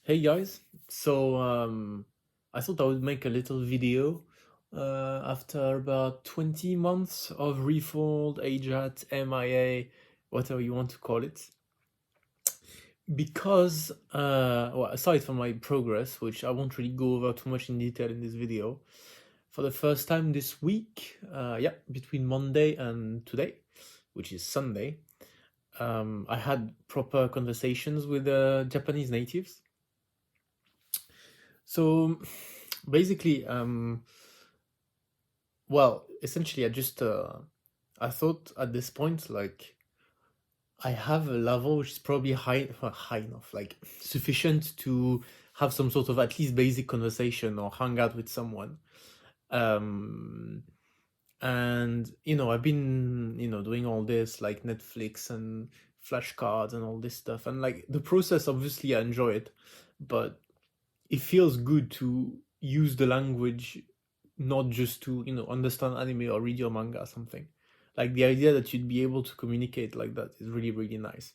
Hey guys, I thought I would make a little video after about 20 months of Refold, AJATT, MIA, whatever you want to call it. Because, well, aside from my progress, which I won't really go over too much in detail in this video, for the first time this week, between Monday and today, which is Sunday, I had proper conversations with Japanese natives. So basically, essentially, I thought at this point, like, I have a level which is probably high enough, like sufficient to have some sort of at least basic conversation or hang out with someone. Um, and I've been, doing all this like Netflix and flashcards and all this stuff, and like the process, obviously, I enjoy it, but it feels good to use the language not just to understand anime or read your manga or something. Like the idea that you'd be able to communicate like that is really, really nice.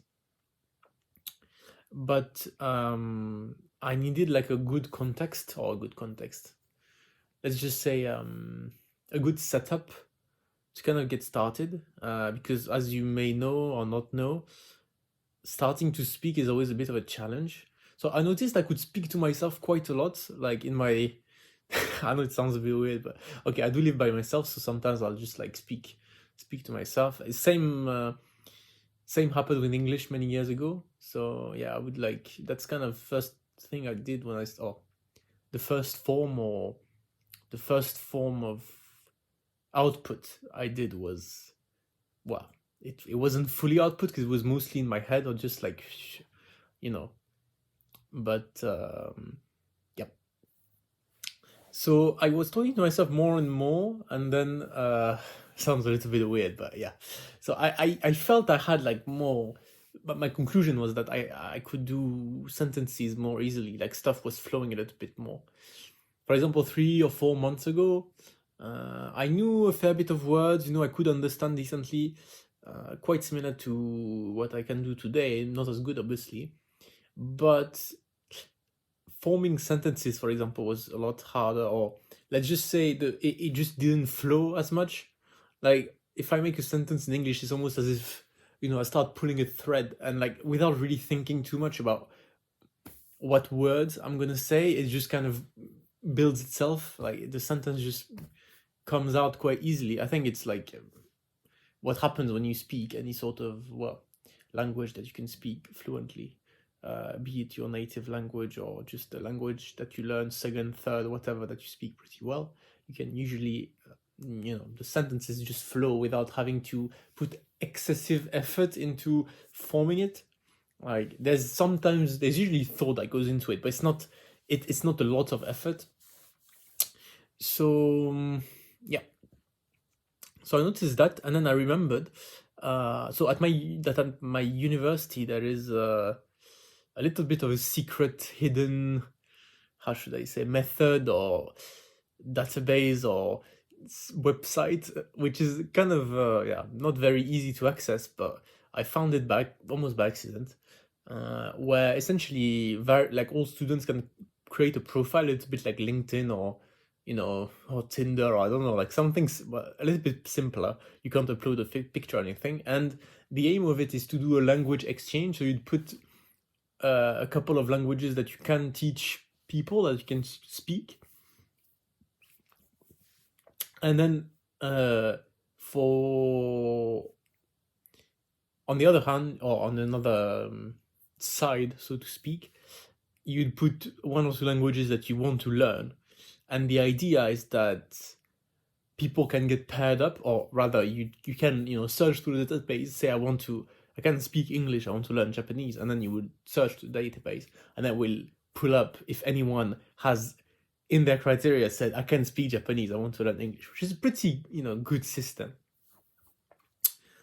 But I needed like a good context, or a good context, let's just say a good setup to kind of get started, because as you may know or not know, starting to speak is always a bit of a challenge. So I noticed I could speak to myself quite a lot, like in my I know it sounds a bit weird, but okay, I do live by myself, so sometimes I'll just like speak to myself. Same happened with English many years ago. So yeah, I would like that's kind of first thing I did when the first form or the first form of output I did was, well, it wasn't fully output because it was mostly in my head or just like you know but yeah. So I was talking to myself more and more, and then sounds a little bit weird, but yeah. So I felt I had like more, but my conclusion was that I could do sentences more easily, like stuff was flowing a little bit more. For example, 3 or 4 months ago, I knew a fair bit of words, I could understand decently, quite similar to what I can do today, not as good, obviously. But forming sentences, for example, was a lot harder, or let's just say it just didn't flow as much. Like if I make a sentence in English, it's almost as if I start pulling a thread, and like without really thinking too much about what words I'm gonna say, it just kind of builds itself. Like the sentence just comes out quite easily. I think it's like what happens when you speak any sort of, well, language that you can speak fluently, be it your native language or just a language that you learn second, third, whatever, that you speak pretty well. You can usually, the sentences just flow without having to put excessive effort into forming it. Like there's usually thought that goes into it, but it's not a lot of effort. So yeah. So I noticed that, and then I remembered. So at my university, there is a little bit of a secret, hidden, how should I say, method or database or website, which is kind of not very easy to access, but I found it almost by accident, where essentially like all students can create a profile. It's a bit like LinkedIn or Tinder, or I don't know, like something a little bit simpler. You can't upload a picture or anything, and the aim of it is to do a language exchange. So you'd put a couple of languages that you can teach people, that you can speak, and then for on the other hand, or on another side, so to speak, you'd put one or two languages that you want to learn, and the idea is that people can get paired up, or rather, you can search through the database, say I can speak English, I want to learn Japanese, and then you would search the database, and that will pull up if anyone has in their criteria said I can speak Japanese, I want to learn English, which is a pretty good system.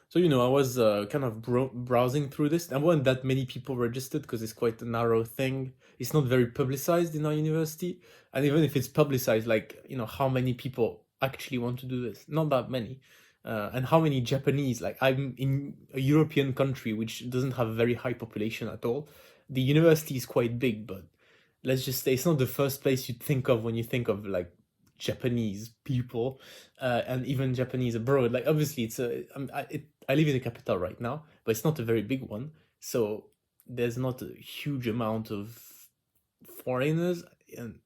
So I was kind of browsing through this. There weren't that many people registered because it's quite a narrow thing. It's not very publicized in our university, and even if it's publicized, like how many people actually want to do this? Not that many. And how many Japanese? Like I'm in a European country which doesn't have a very high population at all. The university is quite big, but let's just say it's not the first place you'd think of when you think of like Japanese people, and even Japanese abroad. Like obviously, I live in the capital right now, but it's not a very big one, so there's not a huge amount of foreigners, and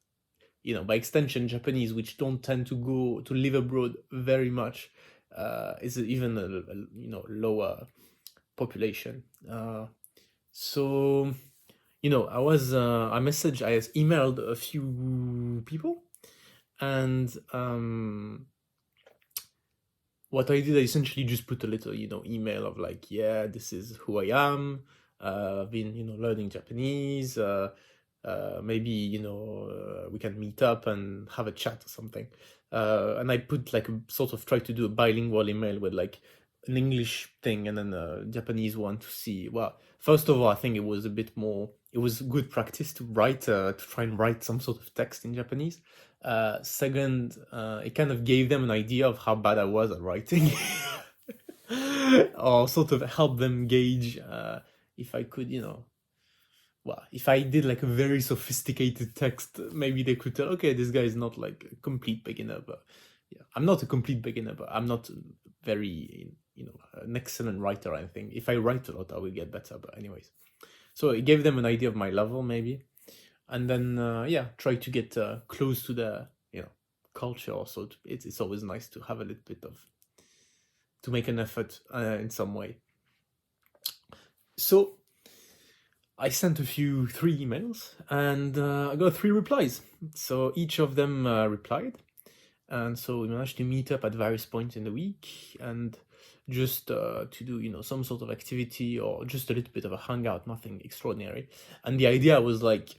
by extension, Japanese, which don't tend to go to live abroad very much, is even a lower population. So I emailed a few people, and what I did, I essentially just put a little, email of like, yeah, this is who I am. I've been, learning Japanese. Maybe, we can meet up and have a chat or something. And I put like try to do a bilingual email with like an English thing and then a Japanese one to see. Well, first of all, I think it was good practice to write, to try and write some sort of text in Japanese. Second, it kind of gave them an idea of how bad I was at writing, or sort of help them gauge if I could, if I did like a very sophisticated text, maybe they could tell, okay, this guy is not like a complete beginner. But yeah, I'm not a complete beginner, but I'm not very, an excellent writer or anything. If I write a lot, I will get better. But anyways, so it gave them an idea of my level, maybe. And then try to get close to the culture also. It's always nice to have a little bit to make an effort in some way. So I sent 3 emails, and I got 3 replies. So each of them replied, and so we managed to meet up at various points in the week and just to do some sort of activity or just a little bit of a hangout, nothing extraordinary. And the idea was like,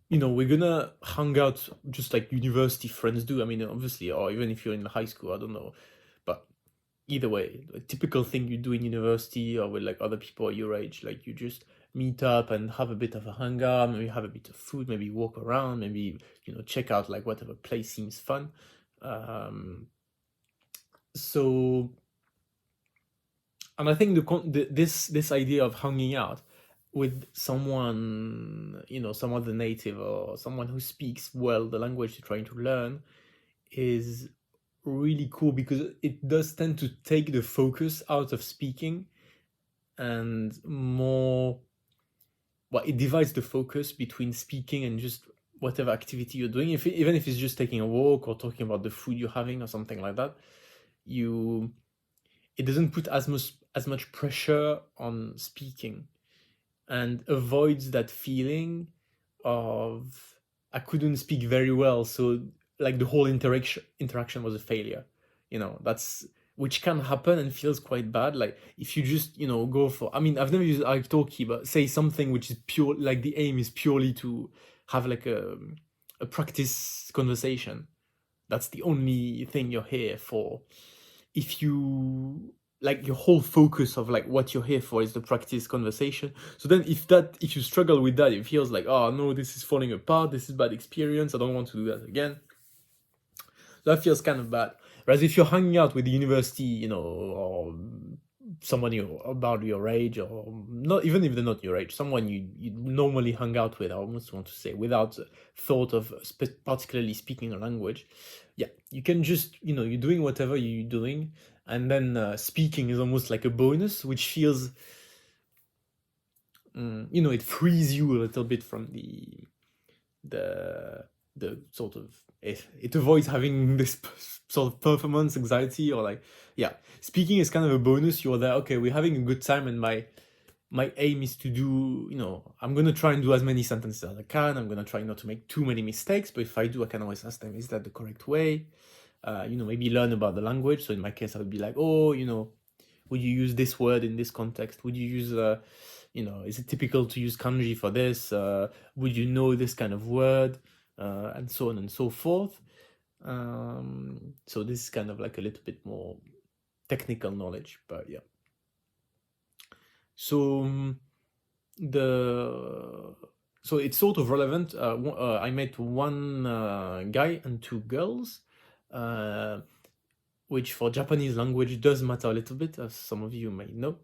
we're gonna hang out just like university friends do. I mean, obviously, or even if you're in high school, I don't know. But either way, a typical thing you do in university or with like other people your age, like you just meet up and have a bit of a hangout, maybe have a bit of food, maybe walk around, maybe, check out like whatever place seems fun. So, and I think this idea of hanging out with someone, some other native or someone who speaks well the language you're trying to learn is really cool, because it does tend to take the focus out of speaking and more, it divides the focus between speaking and just whatever activity you're doing. Even if it's just taking a walk or talking about the food you're having or something like that, it doesn't put as much pressure on speaking, and avoids that feeling of I couldn't speak very well, so like the whole interaction was a failure. That's which can happen and feels quite bad. Like if you just go for, I mean, I've never used italki, but say something which is pure, like the aim is purely to have like a practice conversation. That's the only thing you're here for. If you like, your whole focus of like what you're here for is the practice conversation. So then if you struggle with that, it feels like, oh no, this is falling apart, this is bad experience, I don't want to do that again. That feels kind of bad. Whereas if you're hanging out with the university, or someone about your age, or not, even if they're not your age, someone you normally hang out with, I almost want to say, without thought of particularly speaking a language, yeah, you can just, you're doing whatever you're doing, and then speaking is almost like a bonus, which feels, it frees you a little bit from the sort of, it avoids having this sort of performance anxiety, or like, yeah, speaking is kind of a bonus. You're there, okay, we're having a good time, and my aim is to do, I'm going to try and do as many sentences as I can. I'm going to try not to make too many mistakes, but if I do, I can always ask them, is that the correct way? Maybe learn about the language. So in my case, I would be like, oh, would you use this word in this context? Would you use, is it typical to use kanji for this? Would you know this kind of word? And so on and so forth. So this is kind of like a little bit more technical knowledge, but yeah. So so it's sort of relevant. I met one guy and 2 girls, which for Japanese language does matter a little bit, as some of you may know.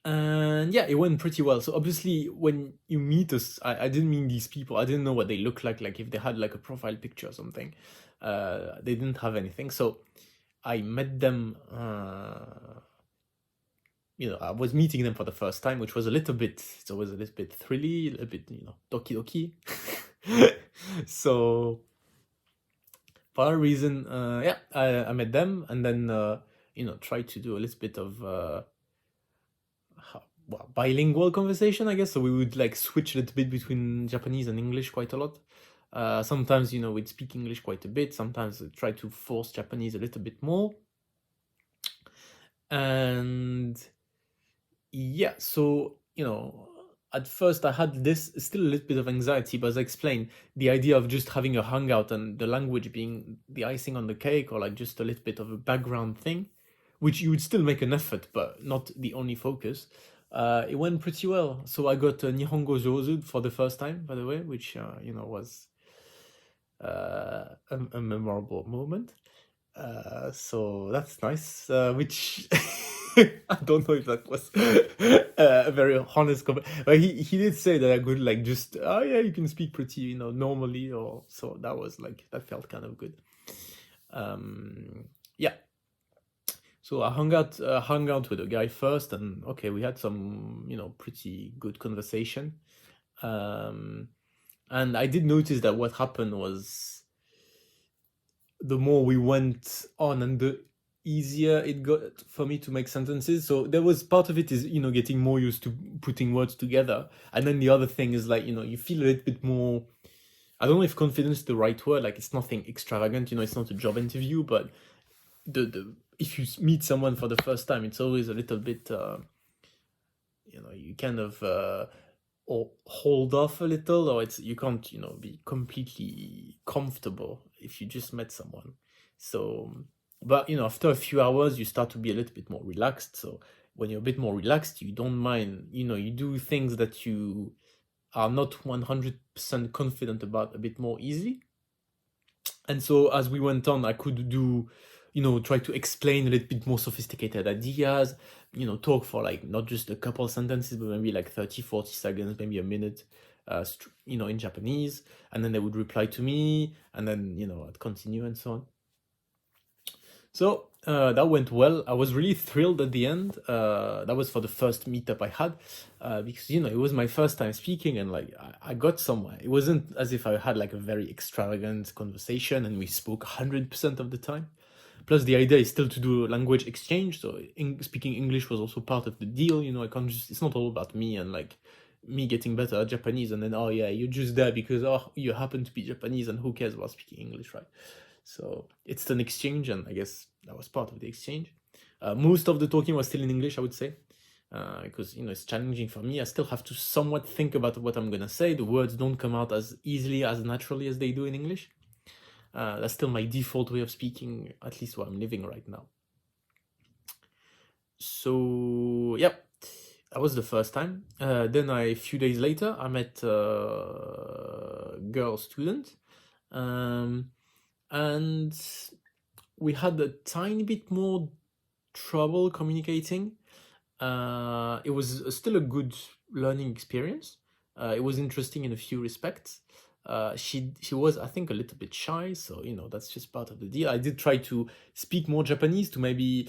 And yeah, it went pretty well. So obviously, when you meet us, I didn't meet these people. I didn't know what they looked like if they had like a profile picture or something. They didn't have anything. So I met them. I was meeting them for the first time, which was a little bit. It's always a little bit thrilly, a little bit, doki doki. So for that reason, yeah, I met them, and then tried to do a little bit of bilingual conversation, I guess. So we would like switch a little bit between Japanese and English quite a lot. Sometimes, we'd speak English quite a bit. Sometimes I try to force Japanese a little bit more. And yeah, so, at first I had this still a little bit of anxiety, but as I explained, the idea of just having a hangout and the language being the icing on the cake, or like just a little bit of a background thing, which you would still make an effort, but not the only focus. It went pretty well. So I got Nihongo Jozu for the first time, by the way, which was a memorable moment. So that's nice. Which I don't know if that was a very honest comment, but he did say that I could like just yeah, you can speak pretty normally, or so that was like that felt kind of good. Yeah. So I hung out with a guy first, and okay, we had some, pretty good conversation. And I did notice that what happened was the more we went on, and the easier it got for me to make sentences. So there was part of it is, getting more used to putting words together. And then the other thing is like, you feel a little bit more, I don't know if confidence is the right word, like it's nothing extravagant, it's not a job interview, but the if you meet someone for the first time, it's always a little bit, you kind of or hold off a little, or you can't, be completely comfortable if you just met someone. So, but after a few hours, you start to be a little bit more relaxed. So when you're a bit more relaxed, you don't mind, you do things that you are not 100% confident about a bit more easily. And so as we went on, I could do, try to explain a little bit more sophisticated ideas, talk for like not just a couple sentences, but maybe like 30, 40 seconds, maybe a minute, in Japanese. And then they would reply to me, and then, I'd continue and so on. So that went well. I was really thrilled at the end. That was for the first meetup I had, because it was my first time speaking, and like I got somewhere. It wasn't as if I had like a very extravagant conversation and we spoke 100% of the time. Plus, the idea is still to do language exchange. So speaking English was also part of the deal. I can't just. It's not all about me and like me getting better at Japanese, and then oh yeah, you're just there because you happen to be Japanese, and who cares about speaking English, right? So it's an exchange, and I guess that was part of the exchange. Most of the talking was still in English, I would say, because it's challenging for me. I still have to somewhat think about what I'm gonna say. The words don't come out as easily, as naturally as they do in English. That's still my default way of speaking, at least where I'm living right now. So yep, that was the first time. Then a few days later, I met a girl student. And we had a tiny bit more trouble communicating. It was still a good learning experience. It was interesting in a few respects. She was, I think, a little bit shy, so that's just part of the deal. I did try to speak more Japanese to maybe,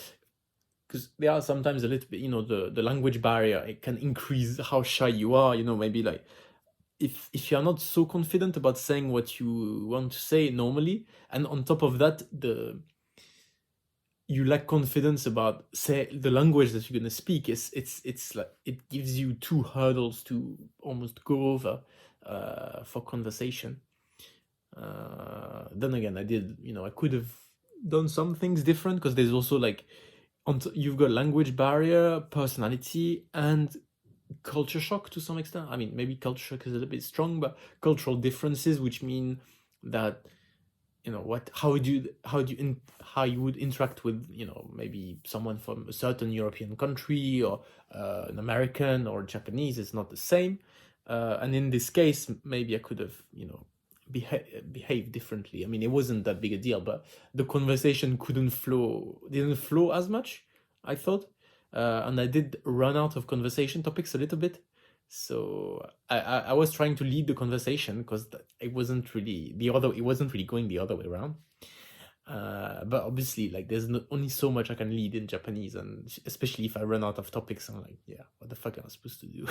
because there are sometimes a little bit, the language barrier, it can increase how shy you are. Maybe like if you're not so confident about saying what you want to say normally, and on top of that, you lack confidence about say the language that you're gonna speak, it's like it gives you two hurdles to almost go over for conversation. Then again, I could have done some things different, because there's also like you've got language barrier, personality, and culture shock to some extent. I mean, maybe culture shock is a little bit strong, but cultural differences, which mean that how you would interact with maybe someone from a certain European country, or an American or Japanese, is not the same. And in this case, maybe I could have behaved differently. I mean, it wasn't that big a deal, but the conversation didn't flow as much, I thought. and I did run out of conversation topics a little bit. So I was trying to lead the conversation because it wasn't really going the other way around. But obviously, like, there's only so much I can lead in Japanese, and especially if I run out of topics, I'm like, yeah, what the fuck am I supposed to do?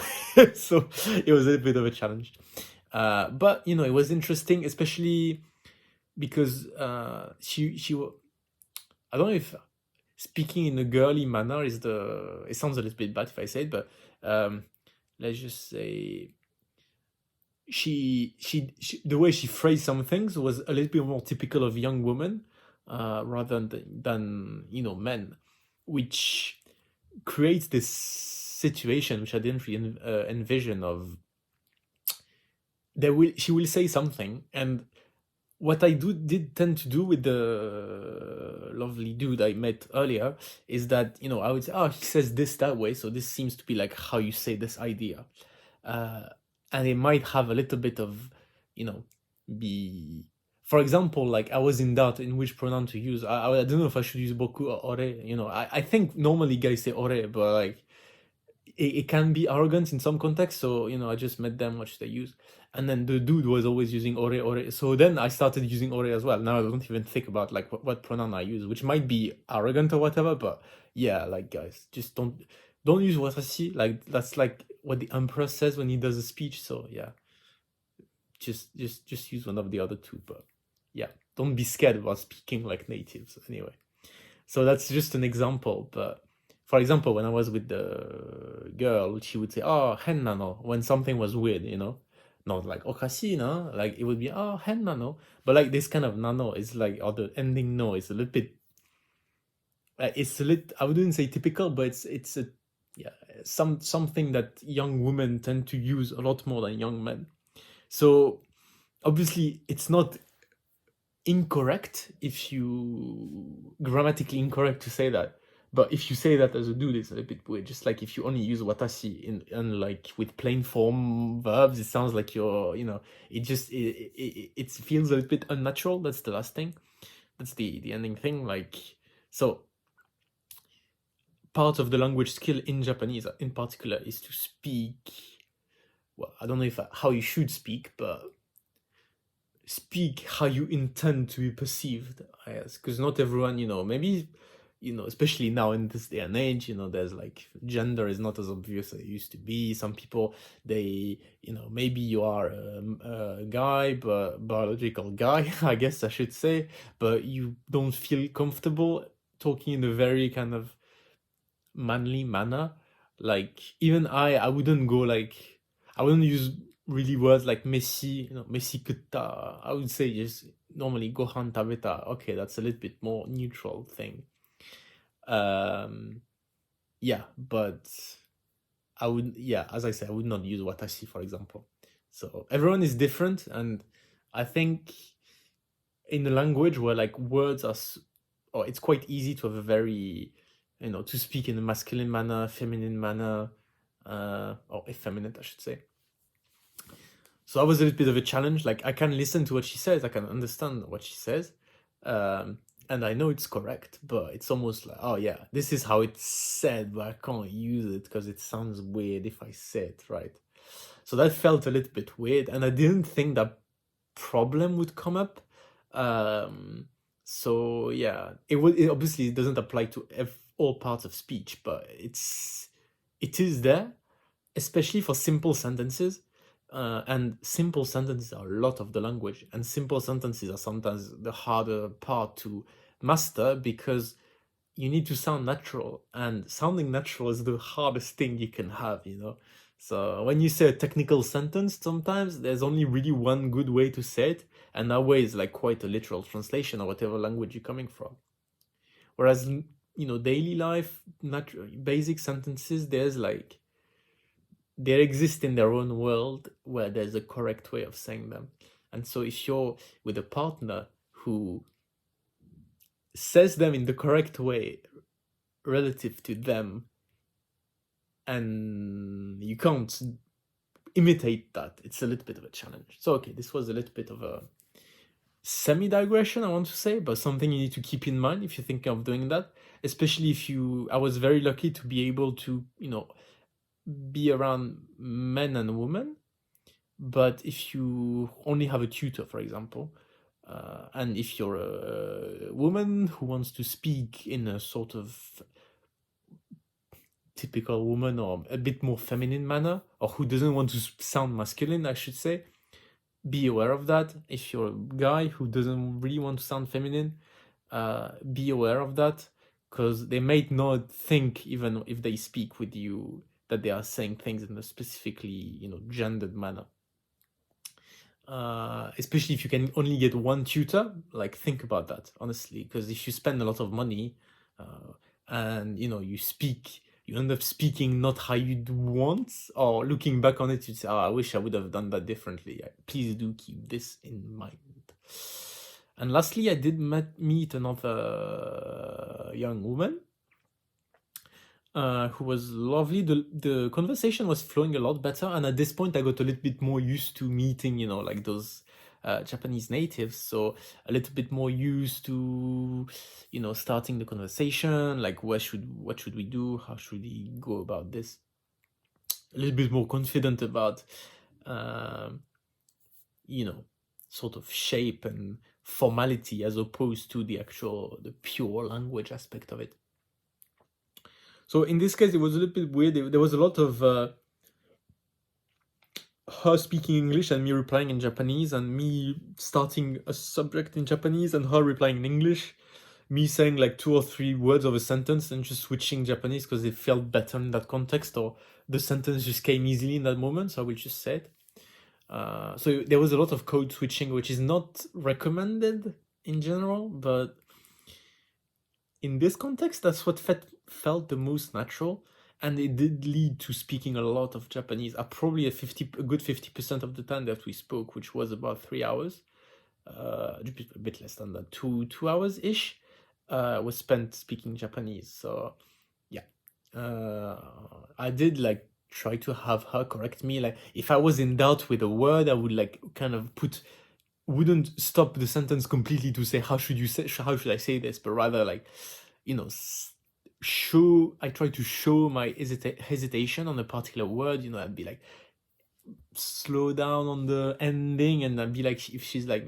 So it was a bit of a challenge. But it was interesting, especially because I don't know if speaking in a girly manner it sounds a little bit bad if I say it, but let's just say she the way she phrased some things was a little bit more typical of young women, rather than men, which creates this situation which I didn't really envision of. She will say something, and what I did tend to do with the lovely dude I met earlier is that I would say, oh, he says this that way, so this seems to be like how you say this idea, and it might have a little bit of be. For example, like, I was in doubt in which pronoun to use. I don't know if I should use boku or ore. I think normally guys say ore, but like it can be arrogant in some contexts. So I just met them what should I use, and then the dude was always using ore. So then I started using ore as well. Now I don't even think about like what pronoun I use, which might be arrogant or whatever. But yeah, like, guys, just don't use watashi. Like, that's like what the emperor says when he does a speech. So yeah, just use one of the other two. But yeah, don't be scared about speaking like natives anyway. So that's just an example. But for example, when I was with the girl, she would say, oh, hen nano, when something was weird, not like okashi no, like it would be, oh, hen nano. But like this kind of nano is like, or the ending no is a little bit, it's a little, I wouldn't say typical, but it's a, yeah, something that young women tend to use a lot more than young men. So obviously it's not incorrect, if you grammatically incorrect to say that, but if you say that as a dude, it's a bit weird. Just like if you only use watashi in like with plain form verbs, it sounds like it just it feels a little bit unnatural. That's the last thing. That's the ending thing. Like, so part of the language skill in Japanese in particular is to speak, well, I don't know if how you should speak, but speak how you intend to be perceived, I guess, because not everyone, maybe, especially now in this day and age, there's like gender is not as obvious as it used to be. Some people, they, maybe you are a guy, but biological guy, I guess I should say, but you don't feel comfortable talking in a very kind of manly manner. Like, even I wouldn't go like, I wouldn't use really words like messi, messi kutta. I would say just normally gohan tabeta. Okay, that's a little bit more neutral thing. Yeah, but as I said, I would not use watashi, for example. So everyone is different, and I think in a language where like words are, or it's quite easy to have a very, to speak in a masculine manner, feminine manner, or effeminate, I should say. So that was a little bit of a challenge. Like, I can listen to what she says, I can understand what she says, and I know it's correct, but it's almost like, oh yeah, this is how it's said, but I can't use it because it sounds weird if I say it right. So that felt a little bit weird, and I didn't think that problem would come up. So yeah, it obviously doesn't apply to all parts of speech, but it is there, especially for simple sentences. And simple sentences are a lot of the language, and simple sentences are sometimes the harder part to master because you need to sound natural, and sounding natural is the hardest thing you can have. So when you say a technical sentence, sometimes there's only really one good way to say it, and that way is like quite a literal translation of whatever language you're coming from. Whereas, daily life, basic sentences, they exist in their own world where there's a correct way of saying them. And so if you're with a partner who says them in the correct way relative to them, and you can't imitate that, it's a little bit of a challenge. So okay, this was a little bit of a semi-digression, I want to say, but something you need to keep in mind if you think of doing that, especially if you, I was very lucky to be able to, be around men and women. But if you only have a tutor, for example, and if you're a woman who wants to speak in a sort of typical woman or a bit more feminine manner, or who doesn't want to sound masculine, I should say, be aware of that. If you're a guy who doesn't really want to sound feminine, be aware of that, because they might not think, even if they speak with you, that they are saying things in a specifically, gendered manner. Especially if you can only get one tutor, like think about that, honestly, because if you spend a lot of money, and you end up speaking not how you'd want, or looking back on it, you'd say, oh, I wish I would have done that differently. Please do keep this in mind. And lastly, I did meet another young woman who was lovely. The conversation was flowing a lot better, and at this point I got a little bit more used to meeting, like those Japanese natives, so a little bit more used to, starting the conversation, like what should we do, how should we go about this, a little bit more confident about, sort of shape and formality as opposed to the pure language aspect of it. So in this case, it was a little bit weird. There was a lot of her speaking English and me replying in Japanese, and me starting a subject in Japanese and her replying in English, me saying like 2 or 3 words of a sentence and just switching Japanese because it felt better in that context, or the sentence just came easily in that moment, so I will just say it. So there was a lot of code switching, which is not recommended in general, but in this context, that's what felt the most natural, and it did lead to speaking a lot of Japanese. Probably a good 50% of the time that we spoke, which was about 3 hours, a bit less than that, 2 hours ish, was spent speaking Japanese. So yeah, I did like try to have her correct me. Like if I was in doubt with a word, I would like kind of wouldn't stop the sentence completely to say how should I say this, but rather like, I try to show my hesitation on a particular word. I'd be like, slow down on the ending, and I'd be like, if she's like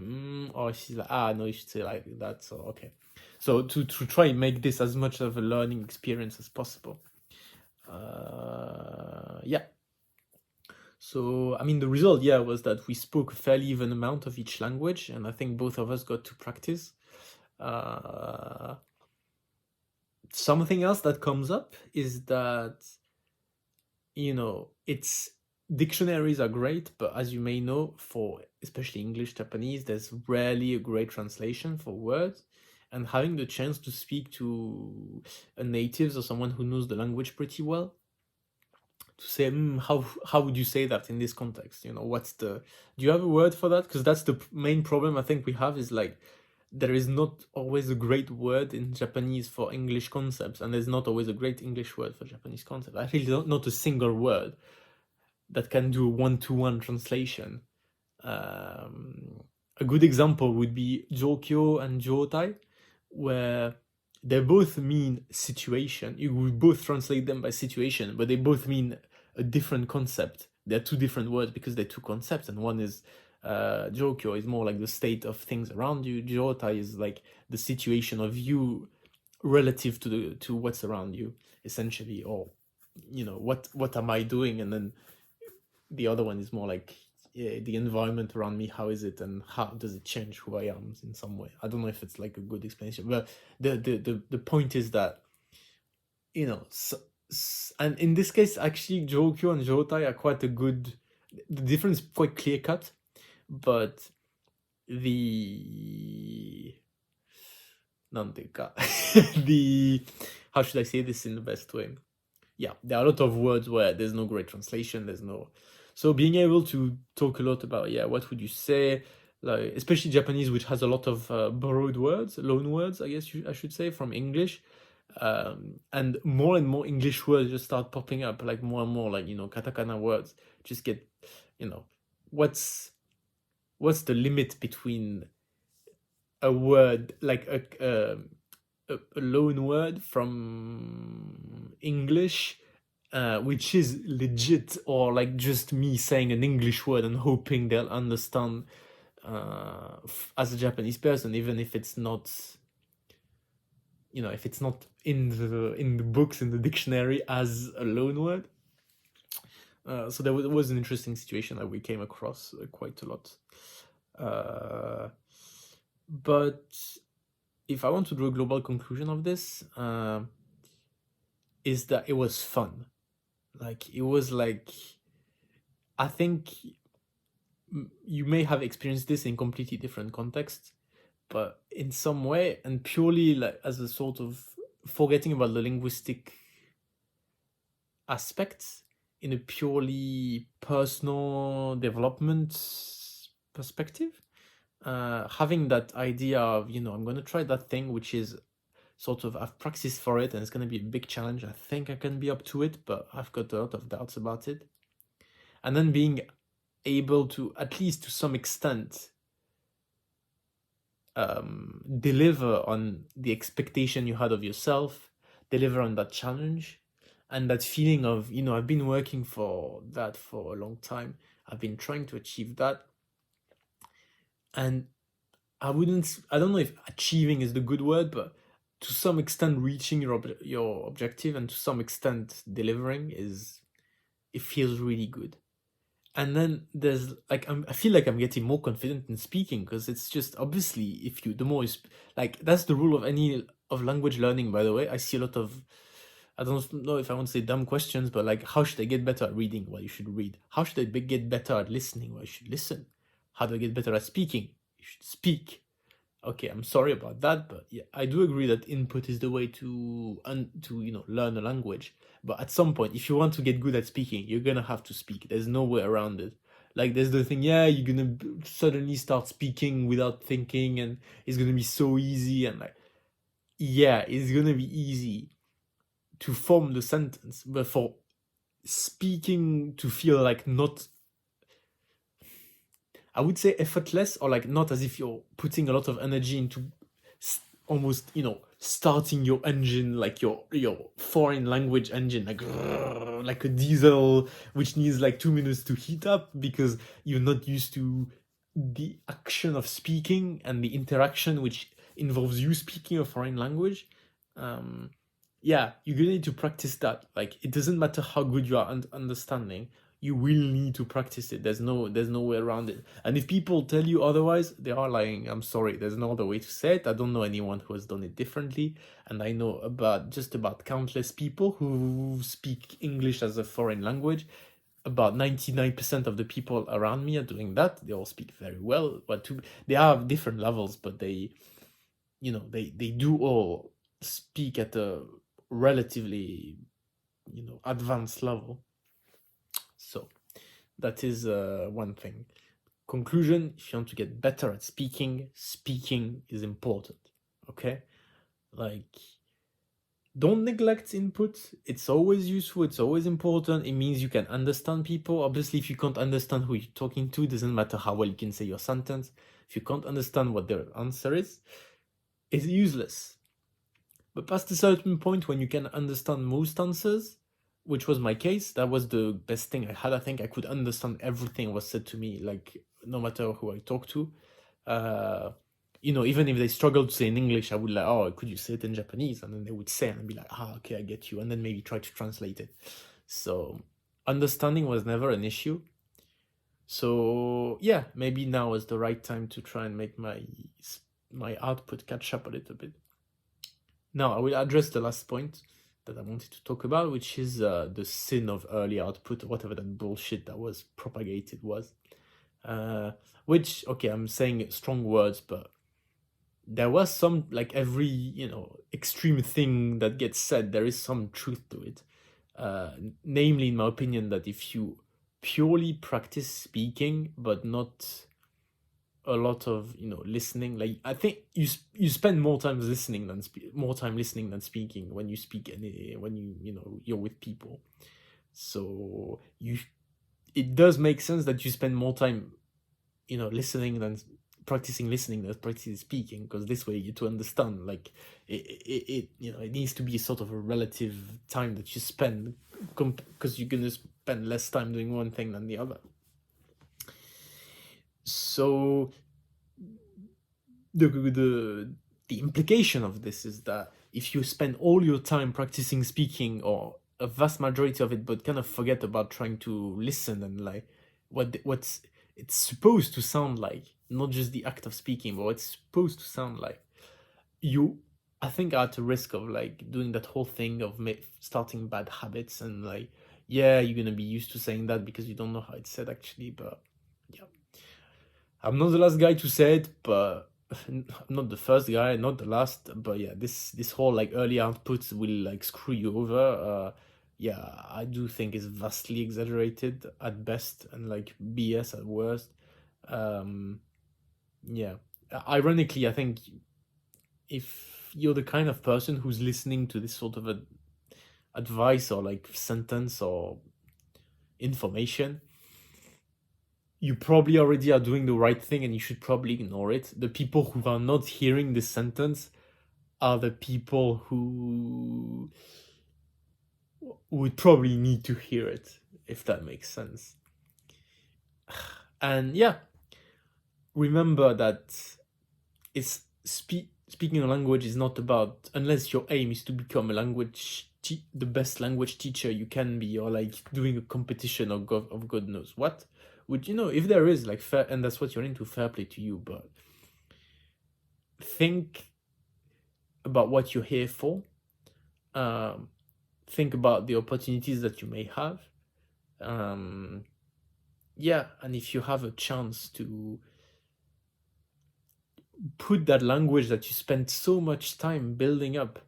or she's like, no, you should say like that. So okay, so to try and make this as much of a learning experience as possible. Yeah. So, I mean, the result, was that we spoke a fairly even amount of each language, and I think both of us got to practice. Something else that comes up is that, it's dictionaries are great, but as you may know, for especially English, Japanese, there's rarely a great translation for words. And having the chance to speak to a native or someone who knows the language pretty well, to say, how would you say that in this context? Do you have a word for that? Because that's the main problem I think we have, is like, there is not always a great word in Japanese for English concepts, and there's not always a great English word for Japanese concepts. Actually, not a single word that can do a one-to-one translation. A good example would be jokyo and jotai, where they both mean situation. You would both translate them by situation, but they both mean a different concept. They're 2 different words because they're 2 concepts, and one is jokyo is more like the state of things around you. Jotai is like the situation of you relative to what's around you, essentially, or what am I doing, and then the other one is more like the environment around me, how is it, and how does it change who I am in some way. I don't know if it's like a good explanation, but the point is that, and in this case, actually, Jokyo and Jotai are quite a good, the difference is quite clear cut, but the how should I say this in the best way? Yeah, there are a lot of words where there's no great translation, so being able to talk a lot about, what would you say, like, especially Japanese, which has a lot of borrowed words, loan words, I guess I should say, from English, and more English words just start popping up, like more and more, like, katakana words just get, what's the limit between a word, like a loan word from English, which is legit, or like just me saying an English word and hoping they'll understand as a Japanese person, even if it's not, if it's not in the books, in the dictionary as a loan word. So there was an interesting situation that we came across quite a lot. But if I want to draw a global conclusion of this, is that it was fun. Like, it was like, I think you may have experienced this in completely different contexts, but in some way, and purely like as a sort of forgetting about the linguistic aspects, in a purely personal development perspective, having that idea of, I'm going to try that thing, which is sort of, I've practiced for it and it's going to be a big challenge. I think I can be up to it, but I've got a lot of doubts about it. And then being able to, at least to some extent, deliver on the expectation you had of yourself, deliver on that challenge, and that feeling of, I've been working for that for a long time. I've been trying to achieve that. And I don't know if achieving is the good word, but to some extent reaching your objective, and to some extent delivering, it feels really good. And then there's like, I feel like I'm getting more confident in speaking, because it's just, obviously, the more you like, that's the rule of any of language learning, by the way. I see a lot of, I don't know if I want to say dumb questions, but like, how should I get better at reading? Well, you should read. How should I get better at listening? Well, you should listen. How do I get better at speaking? You should speak. Okay, I'm sorry about that, but yeah, I do agree that input is the way to learn a language. But at some point, if you want to get good at speaking, you're gonna have to speak. There's no way around it. Like, there's the thing, yeah, you're gonna suddenly start speaking without thinking, and it's gonna be so easy, and like, yeah, it's gonna be easy to form the sentence, but for speaking to feel like not, I would say effortless, or like not as if you're putting a lot of energy into almost, starting your engine, like your foreign language engine, like a diesel, which needs like 2 minutes to heat up, because you're not used to the action of speaking and the interaction which involves you speaking a foreign language. Yeah, you're gonna need to practice that. Like, it doesn't matter how good you are understanding, you will need to practice it. There's no way around it. And if people tell you otherwise, they are lying. I'm sorry, there's no other way to say it. I don't know anyone who has done it differently, and I know about countless people who speak English as a foreign language. About 99% of the people around me are doing that. They all speak very well, but they have different levels, but they do all speak at a relatively advanced level. So that is one thing. Conclusion: if you want to get better at speaking is important. Okay, like, don't neglect input. It's always useful, it's always important. It means you can understand people. Obviously, if you can't understand who you're talking to, it doesn't matter how well you can say your sentence. If you can't understand what their answer is, it's useless. But past a certain point, when you can understand most answers, which was my case, that was the best thing I had. I think I could understand everything was said to me, like, no matter who I talk to. Even if they struggled to say in English, I would like, oh, could you say it in Japanese? And then they would say, and I'd be like, okay, I get you. And then maybe try to translate it. So understanding was never an issue. So yeah, maybe now is the right time to try and make my output catch up a little bit. Now, I will address the last point that I wanted to talk about, which is the sin of early output, whatever that bullshit that was propagated was. Which, okay, I'm saying strong words, but there was some, like, every, extreme thing that gets said, there is some truth to it. Namely, in my opinion, that if you purely practice speaking, but not a lot of listening, like, I think you spend more time listening than speaking when you speak, when you're with people. So it does make sense that you spend more time listening than practicing listening than practicing speaking, because this way you to understand, like, it it needs to be sort of a relative time that you spend, because you're gonna spend less time doing one thing than the other. So the implication of this is that if you spend all your time practicing speaking, or a vast majority of it, but kind of forget about trying to listen and like what's it's supposed to sound like, not just the act of speaking, but what it's supposed to sound like, you, I think, are at a risk of like doing that whole thing of starting bad habits, and like, yeah, you're gonna be used to saying that because you don't know how it's said actually. But yeah, I'm not the last guy to say it, but I'm not the first guy, not the last. But yeah, this whole like early output will like screw you over. Yeah, I do think it's vastly exaggerated at best, and like BS at worst. Yeah, ironically, I think if you're the kind of person who's listening to this sort of advice or like sentence or information, you probably already are doing the right thing, and you should probably ignore it. The people who are not hearing this sentence are the people who would probably need to hear it, if that makes sense. And yeah, remember that it's speaking a language is not about, unless your aim is to become a language the best language teacher you can be, or like doing a competition of God knows what, which, if there is like fair, and that's what you're into, fair play to you, but think about what you're here for. Think about the opportunities that you may have. Yeah, and if you have a chance to put that language that you spent so much time building up,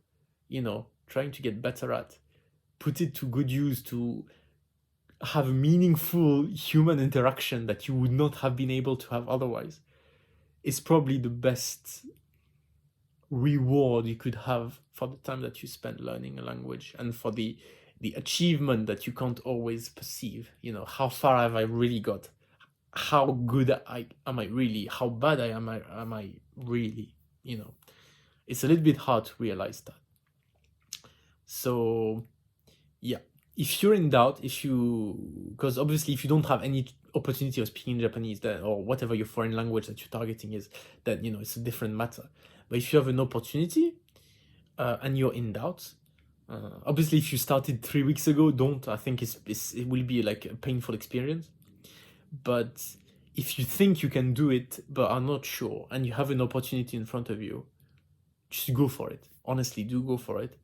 trying to get better at, put it to good use to have a meaningful human interaction that you would not have been able to have otherwise, it's probably the best reward you could have for the time that you spend learning a language, and for the achievement that you can't always perceive. How far have I really got? How good am I really? How bad am I really? It's a little bit hard to realize that. So yeah, if you're in doubt, because obviously if you don't have any opportunity of speaking Japanese, then, or whatever your foreign language that you're targeting is, then it's a different matter. But if you have an opportunity and you're in doubt, obviously if you started 3 weeks ago, don't. I think it will be like a painful experience. But if you think you can do it but are not sure, and you have an opportunity in front of you, just go for it. Honestly, do go for it.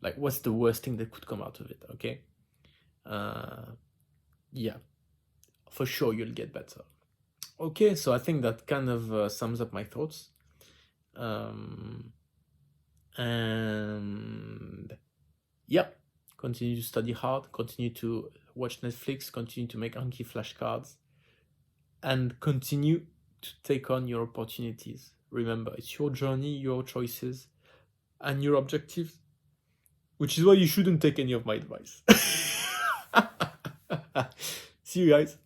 Like, what's the worst thing that could come out of it? Okay. Yeah, for sure you'll get better. Okay, so I think that kind of sums up my thoughts. And yeah, continue to study hard, continue to watch Netflix, continue to make Anki flashcards, and continue to take on your opportunities. Remember, it's your journey, your choices, and your objectives, which is why you shouldn't take any of my advice. See you guys.